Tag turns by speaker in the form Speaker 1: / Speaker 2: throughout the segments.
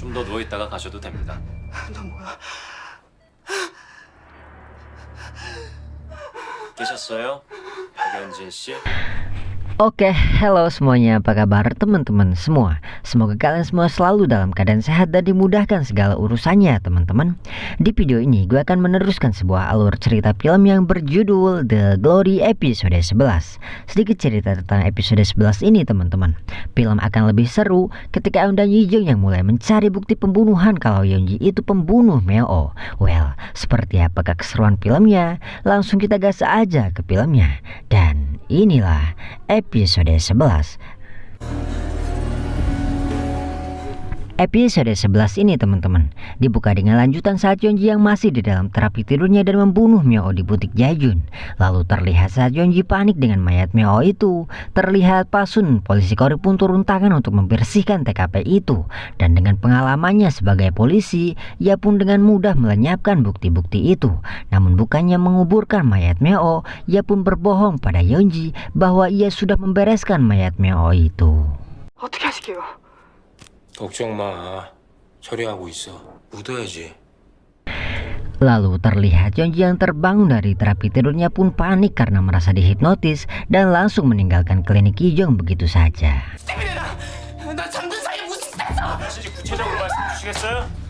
Speaker 1: 좀 더 누워 있다가 가셔도 됩니다.
Speaker 2: 너 뭐야?
Speaker 1: 깨셨어요? 박연진 씨?
Speaker 3: Oke, halo semuanya, apa kabar teman-teman semua? Semoga kalian semua selalu dalam keadaan sehat dan dimudahkan segala urusannya teman-teman. Di video ini gue akan meneruskan sebuah alur cerita film yang berjudul The Glory episode 11. Sedikit cerita tentang episode 11 ini teman-teman. Film akan lebih seru ketika Eun dan Yijong yang mulai mencari bukti pembunuhan kalau Yeonji itu pembunuh Meo. Well, seperti apakah keseruan filmnya? Langsung kita gas aja ke filmnya. Dan inilah episode 11. Episode 11 ini teman-teman dibuka dengan lanjutan saat Yeonji yang masih di dalam terapi tidurnya dan membunuh Meo di butik Jajun. Lalu terlihat saat Yeonji panik dengan mayat Meo itu, terlihat Pasun polisi Kori pun turun tangan untuk membersihkan TKP itu. Dan dengan pengalamannya sebagai polisi, ia pun dengan mudah melenyapkan bukti-bukti itu. Namun bukannya menguburkan mayat Meo, ia pun berbohong pada Yeonji bahwa ia sudah membereskan mayat Meo itu.
Speaker 2: 어떻게 하시게요?
Speaker 4: 걱정 마. 처리하고 있어. 묻어야지.
Speaker 3: Lalu terlihat Yeonji yang terbangun dari terapi tidurnya pun panik karena merasa dihipnotis dan langsung meninggalkan klinik Yijong begitu saja.
Speaker 2: 나 잠든 사이에 무슨 짓 했어?
Speaker 1: 구체적으로 말씀 주시겠어요?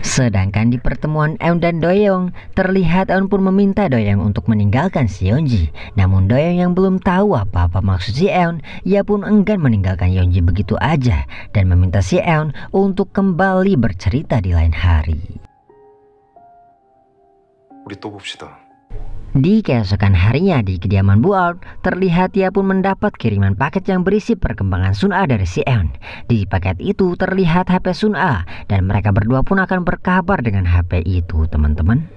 Speaker 3: Sedangkan di pertemuan Eun dan Doyoung, terlihat Eun pun meminta Doyoung untuk meninggalkan si Yeonji. Namun Doyoung yang belum tahu apa-apa maksud si Eun, ia pun enggan meninggalkan Yeonji begitu aja dan meminta si Eun untuk kembali bercerita di lain hari.
Speaker 5: 우리 또 봅시다.
Speaker 3: Di keesokan harinya di kediaman Bu Art, terlihat ia pun mendapat kiriman paket yang berisi perkembangan Sun A dari si Eun. Di paket itu terlihat HP Sun A dan mereka berdua pun akan berkabar dengan HP itu teman-teman.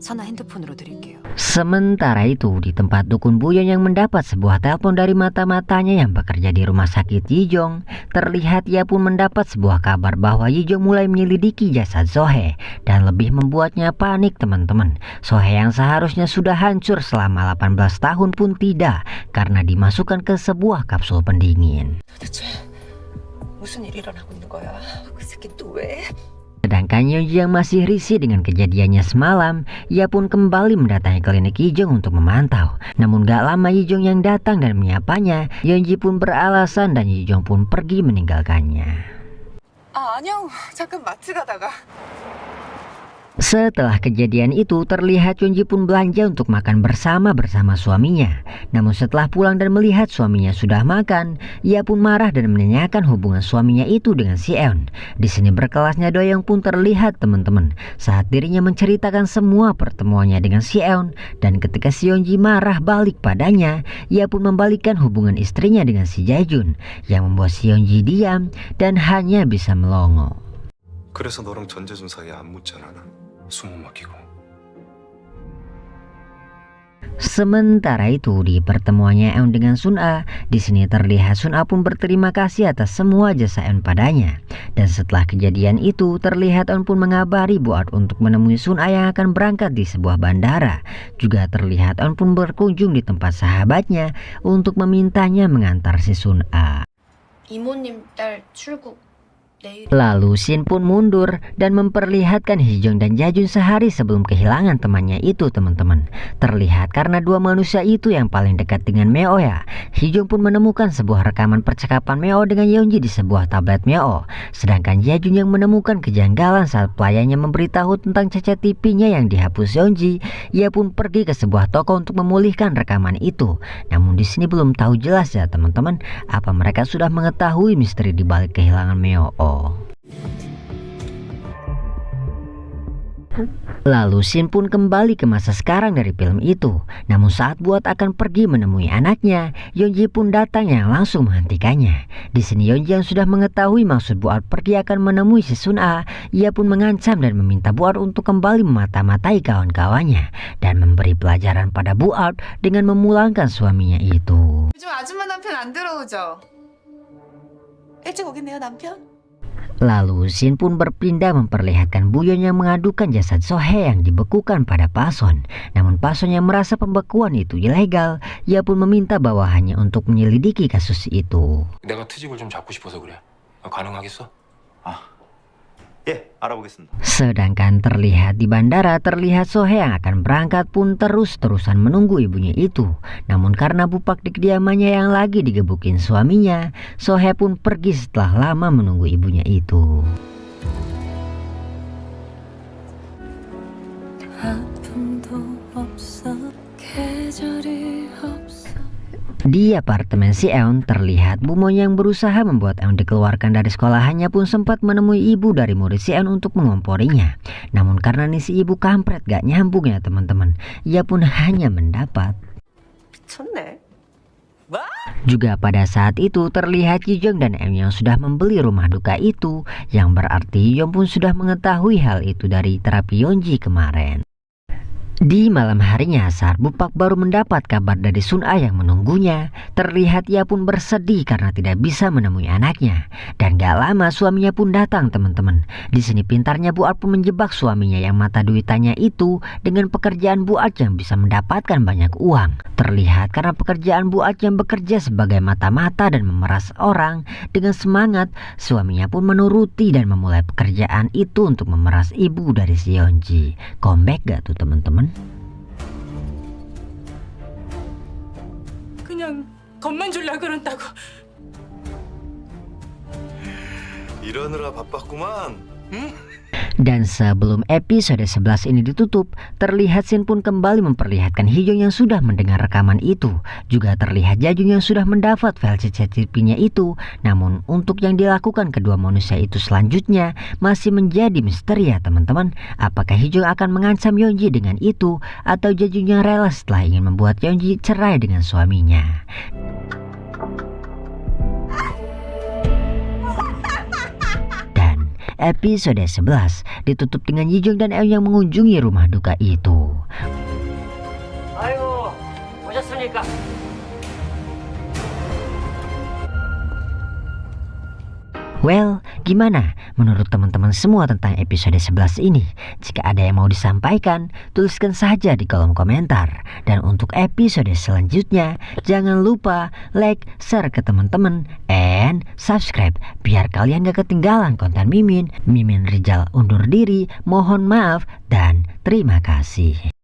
Speaker 6: 선아 핸드폰으로 드릴게요.
Speaker 3: Sementara itu di tempat dukun Buyeon yang mendapat sebuah telepon dari mata-matanya yang bekerja di rumah sakit Yijong, terlihat ia pun mendapat sebuah kabar bahwa Yijong mulai menyelidiki jasad Sohee dan lebih membuatnya panik teman-teman. Sohee yang seharusnya sudah hancur selama 18 tahun pun tidak karena dimasukkan ke sebuah kapsul pendingin.
Speaker 2: 대체 무슨 일이 일어나고 있는 거야? 그 새끼 또 왜?
Speaker 3: Sedangkan Yeonji yang masih risih dengan kejadiannya semalam, ia pun kembali mendatangi klinik Yijong untuk memantau. Namun gak lama Yijong yang datang dan menyapanya, Yeonji pun beralasan dan Yijong pun pergi meninggalkannya.
Speaker 2: 아 안녕. 잠깐 마트 가다가.
Speaker 3: Setelah kejadian itu terlihat Yeonji pun belanja untuk makan bersama suaminya. Namun setelah pulang dan melihat suaminya sudah makan, ia pun marah dan menanyakan hubungan suaminya itu dengan si Eun. Di sini berkelasnya Doyoung pun terlihat teman-teman saat dirinya menceritakan semua pertemuannya dengan si Eun, dan ketika si Yeonji marah balik padanya, ia pun membalikkan hubungan istrinya dengan si Jaejun yang membuat si Yeonji diam dan hanya bisa melongo.
Speaker 5: 그래서 너랑 전재준 사이에 안 묻잖아. 숨은 막히고.
Speaker 3: Sementara itu di pertemuannya Eun dengan Sun A, di sini terlihat Sun A pun berterima kasih atas semua jasa Eun padanya. Dan setelah kejadian itu terlihat Eun pun mengabari Bu Art untuk menemui Sun A yang akan berangkat di sebuah bandara. Juga terlihat Eun pun berkunjung di tempat sahabatnya untuk memintanya mengantar si Sun A.
Speaker 6: 이모님 딸 출국 내일.
Speaker 3: Lalu Shin pun mundur dan memperlihatkan Hijong dan Jajun sehari sebelum kehilangan temannya itu teman-teman. Terlihat karena dua manusia itu yang paling dekat dengan Meo ya. Hijong pun menemukan sebuah rekaman percakapan Meo dengan Yeonji di sebuah tablet Meo. Sedangkan Jajun yang menemukan kejanggalan saat pelayannya memberitahu tentang cacat TV-nya yang dihapus Yeonji. Ia pun pergi ke sebuah toko untuk memulihkan rekaman itu. Namun di sini belum tahu jelas ya teman-teman, apa mereka sudah mengetahui misteri di balik kehilangan Meo. Lalu Shin pun kembali ke masa sekarang dari film itu. Namun saat Buat akan pergi menemui anaknya, Yeonji pun datang yang langsung menghentikannya. Di sini Yeonji yang sudah mengetahui maksud Buat pergi akan menemui si Sun A, ia pun mengancam dan meminta Buat untuk kembali memata-matai kawan-kawannya dan memberi pelajaran pada Buat dengan memulangkan suaminya itu.
Speaker 2: 요즘 아줌마 남편 안 들어오죠? 일찍 오겠네요 남편?
Speaker 3: Lalu Shin pun berpindah memperlihatkan Buyeon yang mengadukan jasad Sohee yang dibekukan pada Pason. Namun Pason yang merasa pembekuan itu ilegal, ia pun meminta bawahannya untuk menyelidiki kasus itu.
Speaker 4: 내가 트집을 좀 잡고 싶어서 그래. 가능하겠어?
Speaker 5: 예, 알아보겠습니다.
Speaker 3: Sedangkan terlihat di bandara, terlihat Sohee yang akan berangkat pun terus-terusan menunggu ibunya itu. Namun karena bupak di kediamannya yang lagi digebukin suaminya, Sohee pun pergi setelah lama menunggu ibunya itu. Di apartemen si Eun terlihat Bu Mon yang berusaha membuat Eun dikeluarkan dari sekolahannya pun sempat menemui ibu dari murid si Eun untuk mengomporinya. Namun karena nih si ibu kampret gak nyambung ya teman-teman, ia pun hanya mendapat.
Speaker 2: 미쳤네.
Speaker 3: Juga pada saat itu terlihat Ji Jong dan Eun yang sudah membeli rumah duka itu, yang berarti Yeon pun sudah mengetahui hal itu dari terapi Yeonji kemarin. Di malam harinya saat Bupak baru mendapat kabar dari Sun A yang menunggunya, terlihat ia pun bersedih karena tidak bisa menemui anaknya. Dan gak lama suaminya pun datang teman-teman. Di sini pintarnya Bu Art pun menjebak suaminya yang mata duitannya itu dengan pekerjaan Bu Art yang bisa mendapatkan banyak uang. Terlihat karena pekerjaan Bu Art yang bekerja sebagai mata-mata dan memeras orang, dengan semangat suaminya pun menuruti dan memulai pekerjaan itu untuk memeras ibu dari si Yeonji. Comeback gak tuh teman-teman?
Speaker 7: 그냥 겁만 줄라 그런다고.
Speaker 5: 이러느라 바빴구만. 응?
Speaker 3: Dan sebelum episode 11 ini ditutup, terlihat Shin pun kembali memperlihatkan Hee-jong yang sudah mendengar rekaman itu. Juga terlihat Jajung yang sudah mendapat file CCTV-nya itu. Namun untuk yang dilakukan kedua manusia itu selanjutnya masih menjadi misteri ya teman-teman. Apakah Hee-jong akan mengancam Yeonji dengan itu, atau Jajung yang rela setelah ingin membuat Yeonji cerai dengan suaminya. Episode 11 ditutup dengan Ji Jong dan Eun yang mengunjungi rumah duka itu.
Speaker 8: 아이고, 오셨습니까?
Speaker 3: Well, gimana menurut teman-teman semua tentang episode 11 ini? Jika ada yang mau disampaikan, tuliskan saja di kolom komentar. Dan untuk episode selanjutnya, jangan lupa like, share ke teman-teman, and subscribe biar kalian gak ketinggalan konten Mimin. Mimin Rizal undur diri, mohon maaf, dan terima kasih.